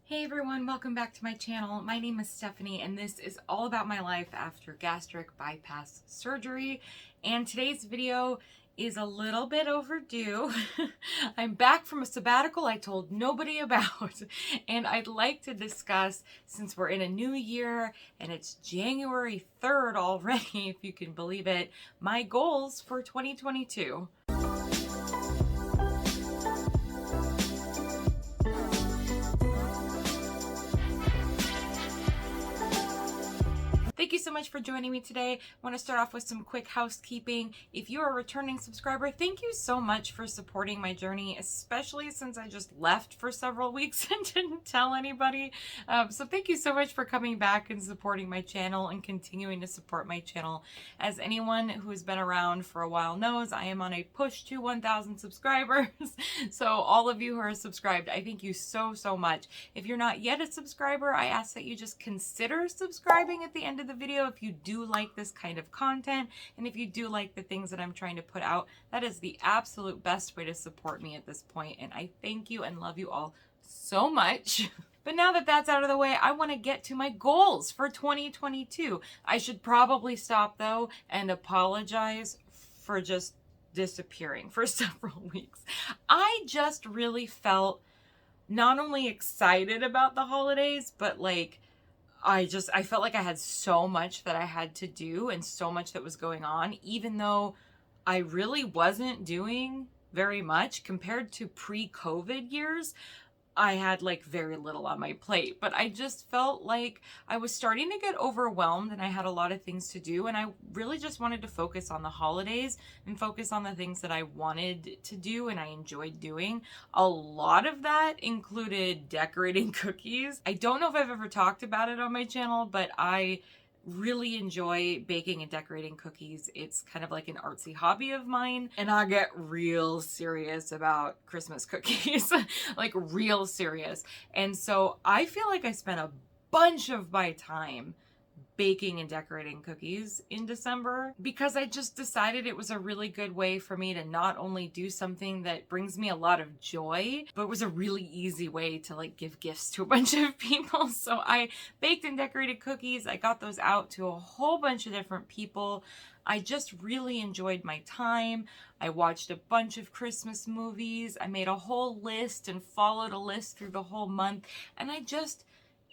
Hey everyone, welcome back to my channel. My name is Stephanie and this is all about my life after gastric bypass surgery. And today's video is a little bit overdue. I'm back from a sabbatical I told nobody about, and I'd like to discuss, since we're in a new year and it's January 3rd already, if you can believe it, my goals for 2022. Thank you so much for joining me today. I want to start off with some quick housekeeping. If you're a returning subscriber, thank you so much for supporting my journey, especially since I just left for several weeks and didn't tell anybody. So thank you so much for coming back and supporting my channel and continuing to support my channel. As anyone who has been around for a while knows, I am on a push to 1,000 subscribers. So all of you who are subscribed, I thank you so much. If you're not yet a subscriber, I ask that you just consider subscribing at the end of the video if you do like this kind of content, and if you do like the things that I'm trying to put out. That is the absolute best way to support me at this point, and I thank you and love you all so much. But now that that's out of the way, I want to get to my goals for 2022. I should probably stop though and apologize for just disappearing for several weeks. I just really felt not only excited about the holidays, but like I felt like I had so much that I had to do and so much that was going on, even though I really wasn't doing very much compared to pre-COVID years. I had like very little on my plate, but I just felt like I was starting to get overwhelmed and I had a lot of things to do, and I really just wanted to focus on the holidays and focus on the things that I wanted to do and I enjoyed doing. A lot of that included decorating cookies. I don't know if I've ever talked about it on my channel, but I really enjoy baking and decorating cookies. It's kind of like an artsy hobby of mine, and I get real serious about Christmas cookies, like real serious. And so I feel like I spent a bunch of my time baking and decorating cookies in December because I just decided it was a really good way for me to not only do something that brings me a lot of joy, but it was a really easy way to like give gifts to a bunch of people. So I baked and decorated cookies. I got those out to a whole bunch of different people. I just really enjoyed my time. I watched a bunch of Christmas movies. I made a whole list and followed a list through the whole month, and I just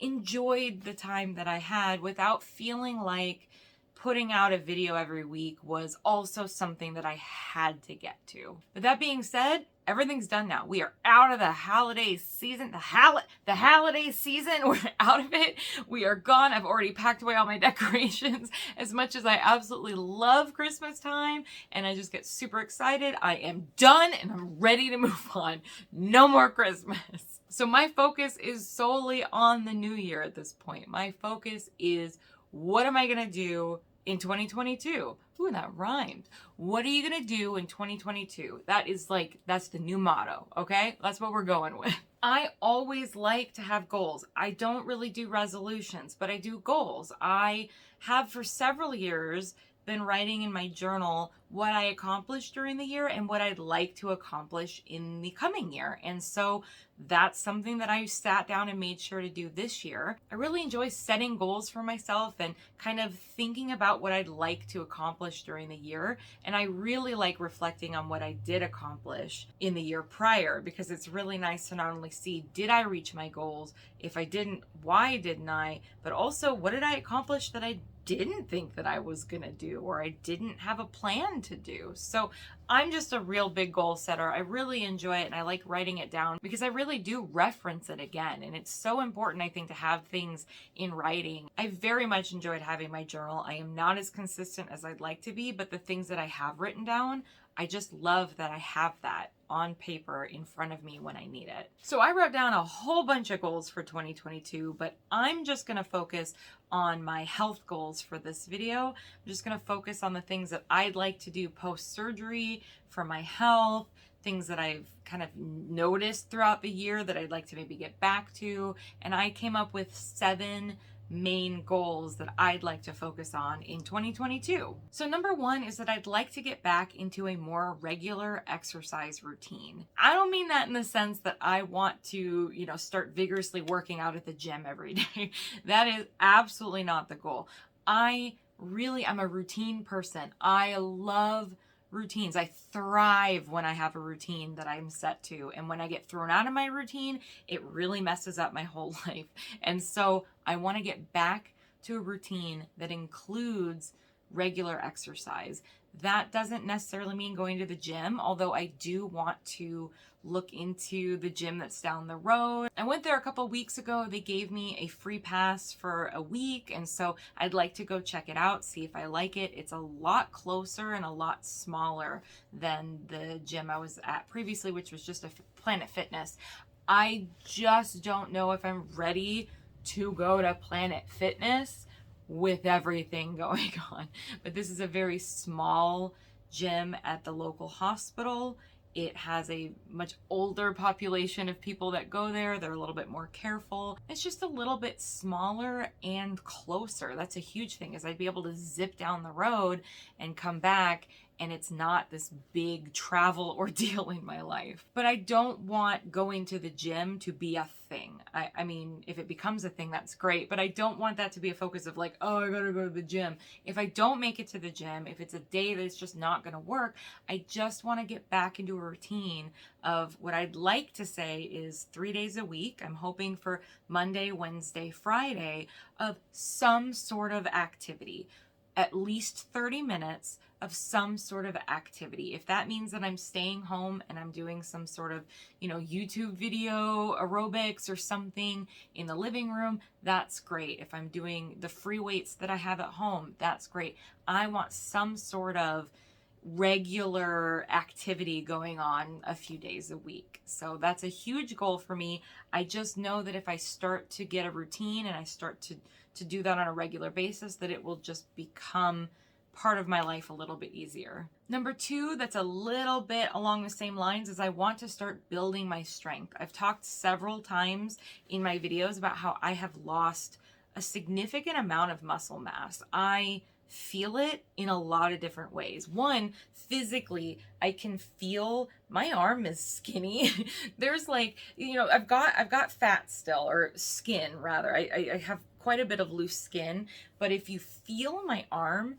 enjoyed the time that I had without feeling like putting out a video every week was also something that I had to get to. But that being said, everything's done now. We are out of the holiday season. The holiday season, we're out of it. We are gone. I've already packed away all my decorations. As much as I absolutely love Christmas time and I just get super excited, I am done and I'm ready to move on. No more Christmas. So my focus is solely on the new year at this point. My focus is, what am I going to do in 2022? Ooh, that rhymed. What are you going to do in 2022? That's the new motto, okay? That's what we're going with. I always like to have goals. I don't really do resolutions, but I do goals. I have for several years been writing in my journal what I accomplished during the year and what I'd like to accomplish in the coming year. And so that's something that I sat down and made sure to do this year. I really enjoy setting goals for myself and kind of thinking about what I'd like to accomplish during the year. And I really like reflecting on what I did accomplish in the year prior, because it's really nice to not only see, did I reach my goals? If I didn't, why didn't I? But also, what did I accomplish that I didn't think that I was gonna do, or I didn't have a plan to do. So I'm just a real big goal setter. I really enjoy it, and I like writing it down because I really do reference it again. And it's so important, I think, to have things in writing. I very much enjoyed having my journal. I am not as consistent as I'd like to be, but the things that I have written down, I just love that I have that on paper in front of me when I need it. So I wrote down a whole bunch of goals for 2022, but I'm just gonna focus on my health goals for this video. I'm just gonna focus on the things that I'd like to do post-surgery for my health, things that I've kind of noticed throughout the year that I'd like to maybe get back to. And I came up with 7 main goals that I'd like to focus on in 2022. So number one is that I'd like to get back into a more regular exercise routine. I don't mean that in the sense that I want to, start vigorously working out at the gym every day. That is absolutely not the goal. I'm a routine person. I love routines. I thrive when I have a routine that I'm set to. And when I get thrown out of my routine, it really messes up my whole life. And so I want to get back to a routine that includes regular exercise. That doesn't necessarily mean going to the gym, although I do want to look into the gym that's down the road. I went there a couple weeks ago. They gave me a free pass for a week, and so I'd like to go check it out, see if I like it. It's a lot closer and a lot smaller than the gym I was at previously, which was just a Planet Fitness. I just don't know if I'm ready to go to Planet Fitness with everything going on. But this is a very small gym at the local hospital. It has a much older population of people that go there. They're a little bit more careful. It's just a little bit smaller and closer. That's a huge thing, is I'd be able to zip down the road and come back, and it's not this big travel ordeal in my life. But I don't want going to the gym to be a thing. I mean, if it becomes a thing, that's great, but I don't want that to be a focus of like, oh, I gotta go to the gym. If I don't make it to the gym, if it's a day that's just not gonna work, I just wanna get back into a routine of what I'd like to say is 3 days a week. I'm hoping for Monday, Wednesday, Friday of some sort of activity. At least 30 minutes of some sort of activity. If that means that I'm staying home and I'm doing some sort of, YouTube video aerobics or something in the living room, that's great. If I'm doing the free weights that I have at home, that's great. I want some sort of regular activity going on a few days a week. So that's a huge goal for me. I just know that if I start to get a routine and I start to do that on a regular basis, that it will just become part of my life a little bit easier. Number two, that's a little bit along the same lines, is I want to start building my strength. I've talked several times in my videos about how I have lost a significant amount of muscle mass. I feel it in a lot of different ways. One, physically, I can feel my arm is skinny. There's I've got fat still, or skin rather. I have quite a bit of loose skin, but if you feel my arm,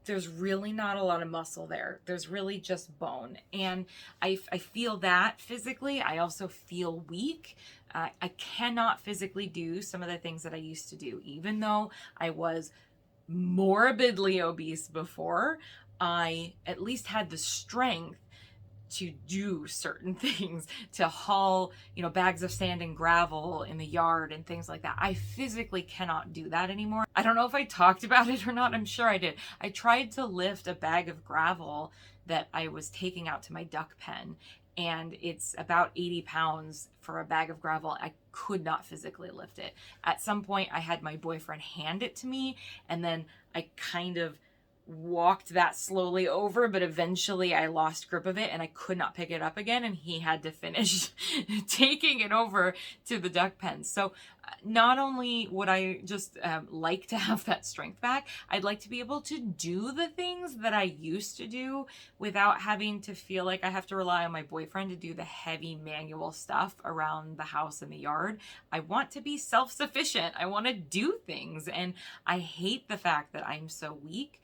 there's really not a lot of muscle there. There's really just bone. And I feel that physically. I also feel weak. I cannot physically do some of the things that I used to do. Even though I was morbidly obese before, I at least had the strength to do certain things, to haul, bags of sand and gravel in the yard and things like that. I physically cannot do that anymore. I don't know if I talked about it or not. I'm sure I did. I tried to lift a bag of gravel that I was taking out to my duck pen, and it's about 80 pounds for a bag of gravel. I could not physically lift it. At some point, I had my boyfriend hand it to me, and then I kind of walked that slowly over, but eventually I lost grip of it and I could not pick it up again, and he had to finish taking it over to the duck pen. So not only would I just like to have that strength back, I'd like to be able to do the things that I used to do without having to feel like I have to rely on my boyfriend to do the heavy manual stuff around the house and the yard. I want to be self-sufficient. I want to do things, and I hate the fact that I'm so weak.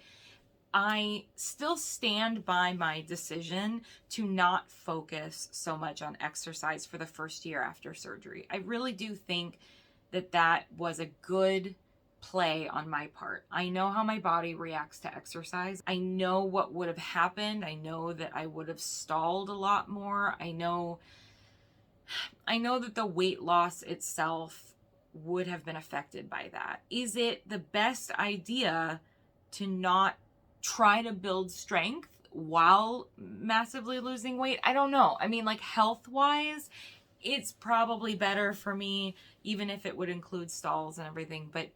I still stand by my decision to not focus so much on exercise for the first year after surgery. I really do think that that was a good play on my part. I know how my body reacts to exercise. I know what would have happened. I know that I would have stalled a lot more. I know that the weight loss itself would have been affected by that. Is it the best idea to not try to build strength while massively losing weight? I don't know. I mean, health-wise, it's probably better for me, even if it would include stalls and everything. But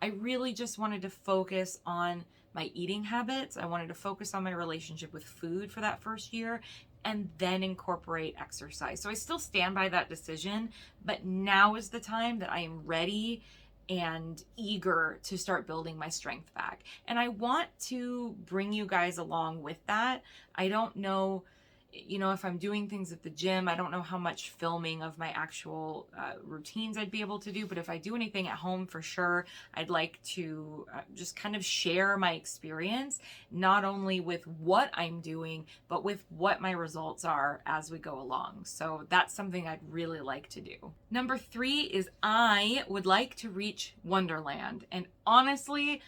I really just wanted to focus on my eating habits. I wanted to focus on my relationship with food for that first year, and then incorporate exercise. So I still stand by that decision, but now is the time that I am ready and eager to start building my strength back. And I want to bring you guys along with that. I don't know, if I'm doing things at the gym, I don't know how much filming of my actual routines I'd be able to do. But if I do anything at home, for sure, I'd like to just kind of share my experience, not only with what I'm doing, but with what my results are as we go along. So that's something I'd really like to do. Number 3 is I would like to reach Wonderland. And honestly,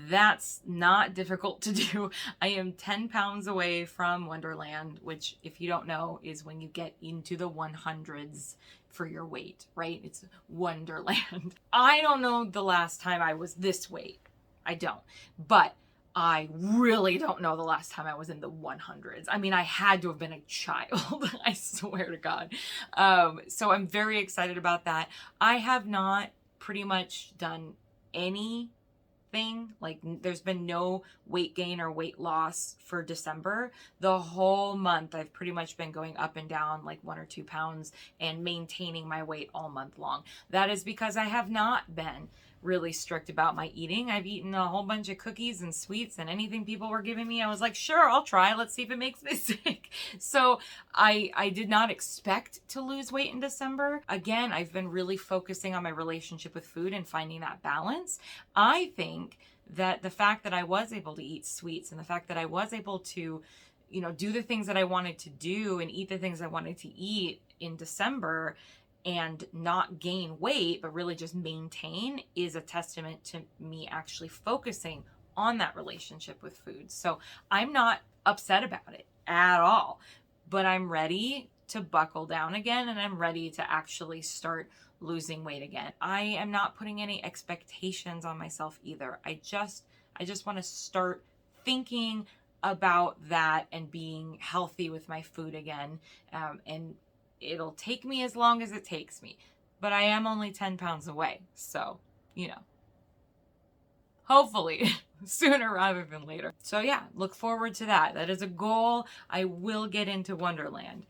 that's not difficult to do. I am 10 pounds away from Wonderland, which, if you don't know, is when you get into the 100s for your weight, right? It's Wonderland. I don't know the last time I was this weight. I don't. But I really don't know the last time I was in the 100s. I mean, I had to have been a child. I swear to God. So I'm very excited about that. I have not pretty much done anything. Like, there's been no weight gain or weight loss for December. The whole month I've pretty much been going up and down like 1 or 2 pounds and maintaining my weight all month long. That is because I have not been really strict about my eating. I've eaten a whole bunch of cookies and sweets and anything people were giving me. I was like, sure, I'll try. Let's see if it makes me sick. So I did not expect to lose weight in December. Again, I've been really focusing on my relationship with food and finding that balance. I think that the fact that I was able to eat sweets and the fact that I was able to, do the things that I wanted to do and eat the things I wanted to eat in December and not gain weight, but really just maintain, is a testament to me actually focusing on that relationship with food. So I'm not upset about it at all, but I'm ready to buckle down again, and I'm ready to actually start losing weight again. I am not putting any expectations on myself either. I just want to start thinking about that and being healthy with my food again. And it'll take me as long as it takes me, but I am only 10 pounds away. So, hopefully sooner rather than later. So yeah, look forward to that. That is a goal. I will get into Wonderland.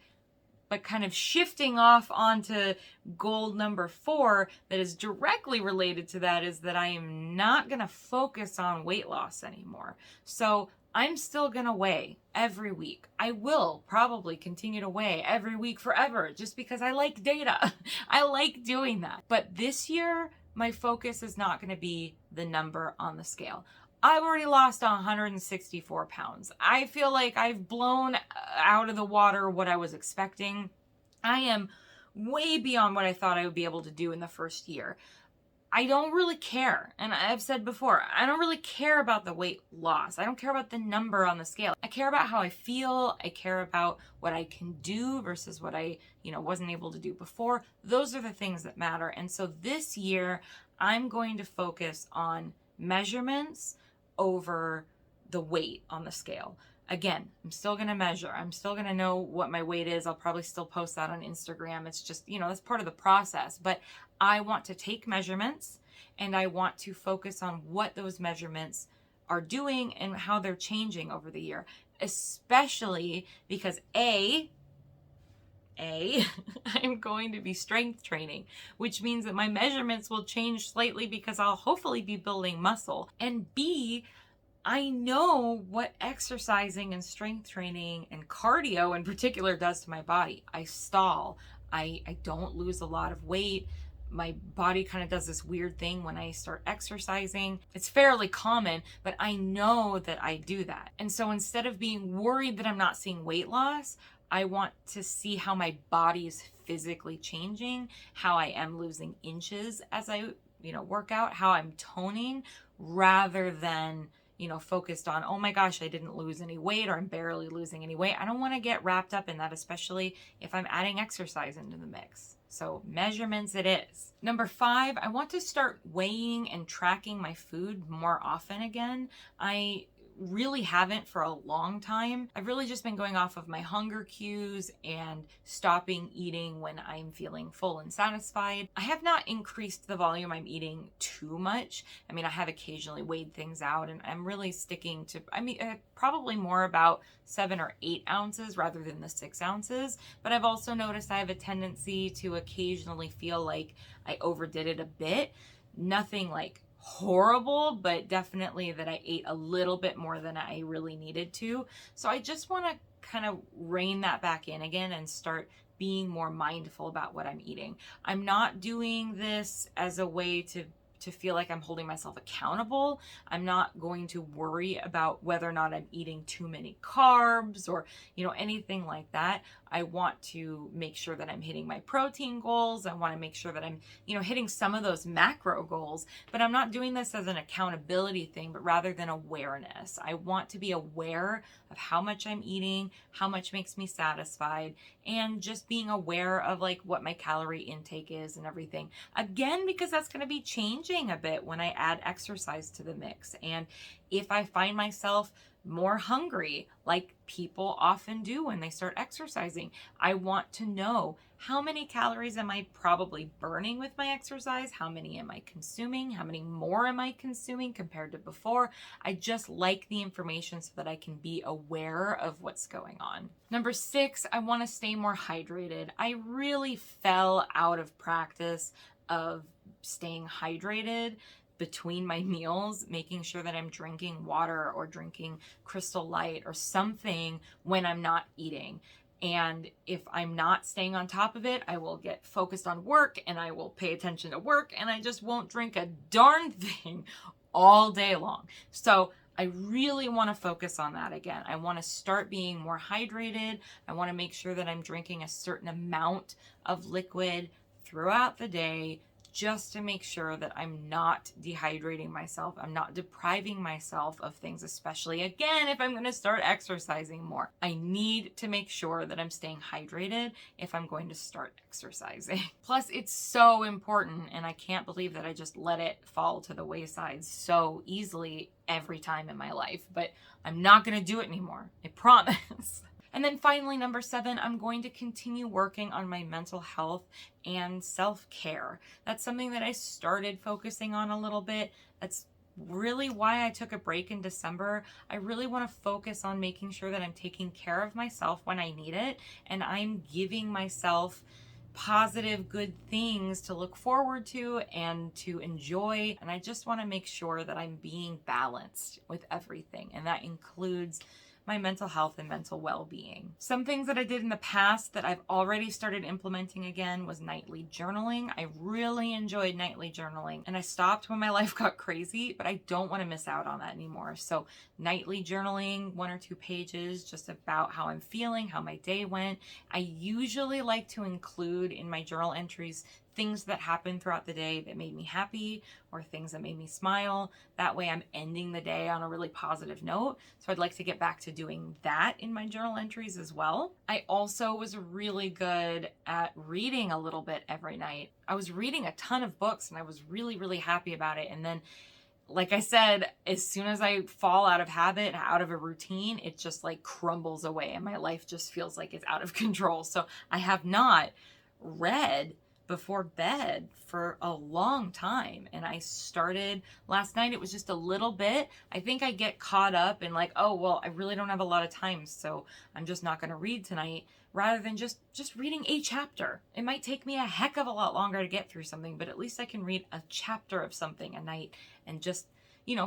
But kind of shifting off onto goal number 4 that is directly related to that is that I am not going to focus on weight loss anymore. So I'm still going to weigh every week. I will probably continue to weigh every week forever just because I like data. I like doing that. But this year, my focus is not going to be the number on the scale. I've already lost 164 pounds. I feel like I've blown out of the water what I was expecting. I am way beyond what I thought I would be able to do in the first year. I don't really care. And I've said before, I don't really care about the weight loss. I don't care about the number on the scale. I care about how I feel. I care about what I can do versus what I, wasn't able to do before. Those are the things that matter. And so this year, I'm going to focus on measurements over the weight on the scale. Again, I'm still going to measure. I'm still going to know what my weight is. I'll probably still post that on Instagram. It's just, that's part of the process. But I want to take measurements and I want to focus on what those measurements are doing and how they're changing over the year. Especially because I'm going to be strength training, which means that my measurements will change slightly because I'll hopefully be building muscle. And B, I know what exercising and strength training and cardio in particular does to my body. I stall. I don't lose a lot of weight. My body kind of does this weird thing when I start exercising. It's fairly common, but I know that I do that. And so instead of being worried that I'm not seeing weight loss, I want to see how my body is physically changing, how I am losing inches as I, work out, how I'm toning, rather than, focused on, oh my gosh, I didn't lose any weight or I'm barely losing any weight. I don't want to get wrapped up in that, especially if I'm adding exercise into the mix. So measurements it is. Number 5, I want to start weighing and tracking my food more often again. I really haven't for a long time. I've really just been going off of my hunger cues and stopping eating when I'm feeling full and satisfied. I have not increased the volume I'm eating too much. I mean, I have occasionally weighed things out and I'm really sticking to, probably more about 7 or 8 ounces rather than the 6 ounces. But I've also noticed I have a tendency to occasionally feel like I overdid it a bit. Nothing like horrible, but definitely that I ate a little bit more than I really needed to. So I just want to kind of rein that back in again and start being more mindful about what I'm eating. I'm not doing this as a way to feel like I'm holding myself accountable. I'm not going to worry about whether or not I'm eating too many carbs or, anything like that. I want to make sure that I'm hitting my protein goals. I want to make sure that I'm, hitting some of those macro goals, but I'm not doing this as an accountability thing, but rather than awareness. I want to be aware of how much I'm eating, how much makes me satisfied, and just being aware of like what my calorie intake is and everything. Again, because that's going to be changing a bit when I add exercise to the mix. And if I find myself more hungry, like people often do when they start exercising, I want to know how many calories am I probably burning with my exercise? How many am I consuming? How many more am I consuming compared to before? I just like the information so that I can be aware of what's going on. Number 6, I want to stay more hydrated. I really fell out of practice of staying hydrated between my meals, making sure that I'm drinking water or drinking Crystal Light or something when I'm not eating. And if I'm not staying on top of it, I will get focused on work and I will pay attention to work and I just won't drink a darn thing all day long. So I really want to focus on that again. I want to start being more hydrated. I want to make sure that I'm drinking a certain amount of liquid throughout the day, just to make sure that I'm not dehydrating myself. I'm not depriving myself of things, especially again, if I'm going to start exercising more. I need to make sure that I'm staying hydrated if I'm going to start exercising. Plus, it's so important, and I can't believe that I just let it fall to the wayside so easily every time in my life, but I'm not going to do it anymore. I promise. And then finally, number 7, I'm going to continue working on my mental health and self-care. That's something that I started focusing on a little bit. That's really why I took a break in December. I really want to focus on making sure that I'm taking care of myself when I need it, and I'm giving myself positive, good things to look forward to and to enjoy. And I just want to make sure that I'm being balanced with everything. And that includes my mental health and mental well-being. Some things that I did in the past that I've already started implementing again was nightly journaling. I really enjoyed nightly journaling, and I stopped when my life got crazy, but I don't want to miss out on that anymore. So nightly journaling, 1 or 2 pages, just about how I'm feeling, how my day went. I usually like to include in my journal entries things that happened throughout the day that made me happy or things that made me smile. That way I'm ending the day on a really positive note. So I'd like to get back to doing that in my journal entries as well. I also was really good at reading a little bit every night. I was reading a ton of books and I was really, really happy about it. And then, like I said, as soon as I fall out of habit, out of a routine, it just like crumbles away and my life just feels like it's out of control. So I have not read before bed for a long time, and I started last night. It was just a little bit. I think I get caught up in like, oh well, I really don't have a lot of time, so I'm just not going to read tonight, rather than just reading a chapter. It might take me a heck of a lot longer to get through something, but at least I can read a chapter of something a night and just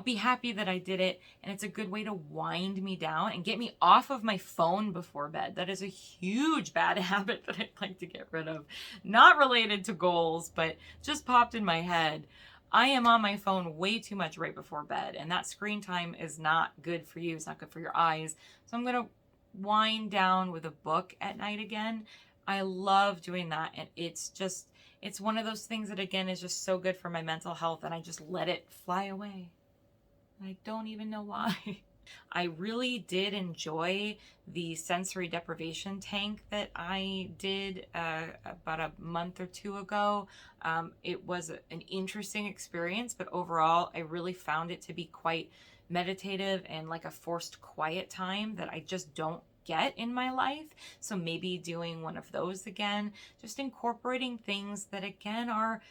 be happy that I did it. And it's a good way to wind me down and get me off of my phone before bed. That is a huge bad habit that I'd like to get rid of. Not related to goals, but just popped in my head. I am on my phone way too much right before bed, and that screen time is not good for you. It's not good for your eyes. So I'm going to wind down with a book at night again. I love doing that, and it's one of those things that, again, is just so good for my mental health, and I just let it fly away. I don't even know why. I really did enjoy the sensory deprivation tank that I did about a month or 2 ago. It was an interesting experience, but overall, I really found it to be quite meditative and like a forced quiet time that I just don't get in my life. So maybe doing one of those again, just incorporating things that again are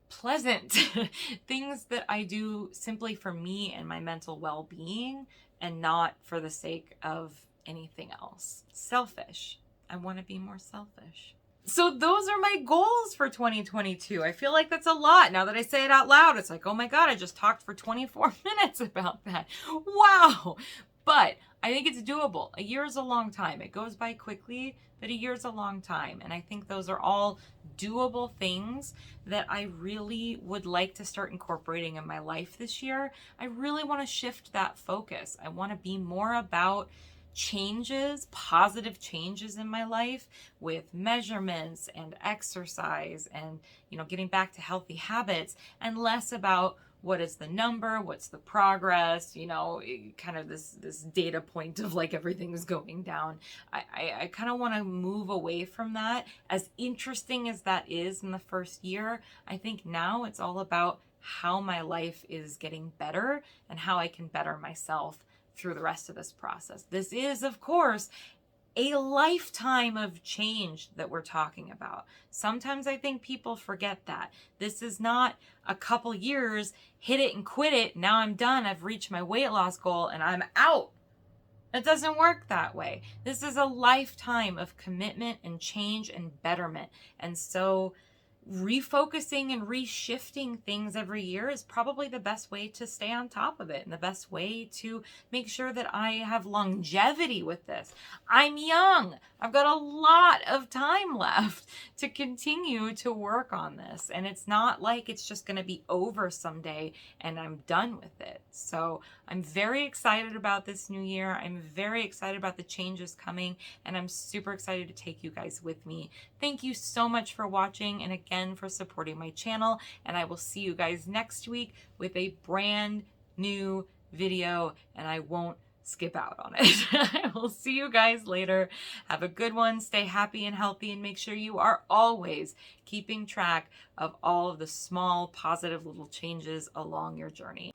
pleasant things that I do simply for me and my mental well-being and not for the sake of anything else. Selfish. I want to be more selfish. So those are my goals for 2022. I feel like that's a lot. Now that I say it out loud, it's like, oh my God, I just talked for 24 minutes about that. Wow. But I think it's doable. A year is a long time. It goes by quickly, but a year is a long time. And I think those are all doable things that I really would like to start incorporating in my life this year. I really want to shift that focus. I want to be more about changes, positive changes in my life with measurements and exercise and, getting back to healthy habits, and less about what is the number, what's the progress, kind of this data point of like everything's going down. I kind of want to move away from that. As interesting as that is in the first year, I think now it's all about how my life is getting better and how I can better myself through the rest of this process. This is, of course, a lifetime of change that we're talking about. Sometimes I think people forget that. This is not a couple years, hit it and quit it. Now I'm done. I've reached my weight loss goal and I'm out. It doesn't work that way. This is a lifetime of commitment and change and betterment. And so refocusing and reshifting things every year is probably the best way to stay on top of it and the best way to make sure that I have longevity with this. I'm young. I've got a lot of time left to continue to work on this. And it's not like it's just going to be over someday and I'm done with it. So I'm very excited about this new year. I'm very excited about the changes coming, and I'm super excited to take you guys with me. Thank you so much for watching, and again for supporting my channel, and I will see you guys next week with a brand new video, and I won't skip out on it. I will see you guys later. Have a good one. Stay happy and healthy, and make sure you are always keeping track of all of the small positive little changes along your journey.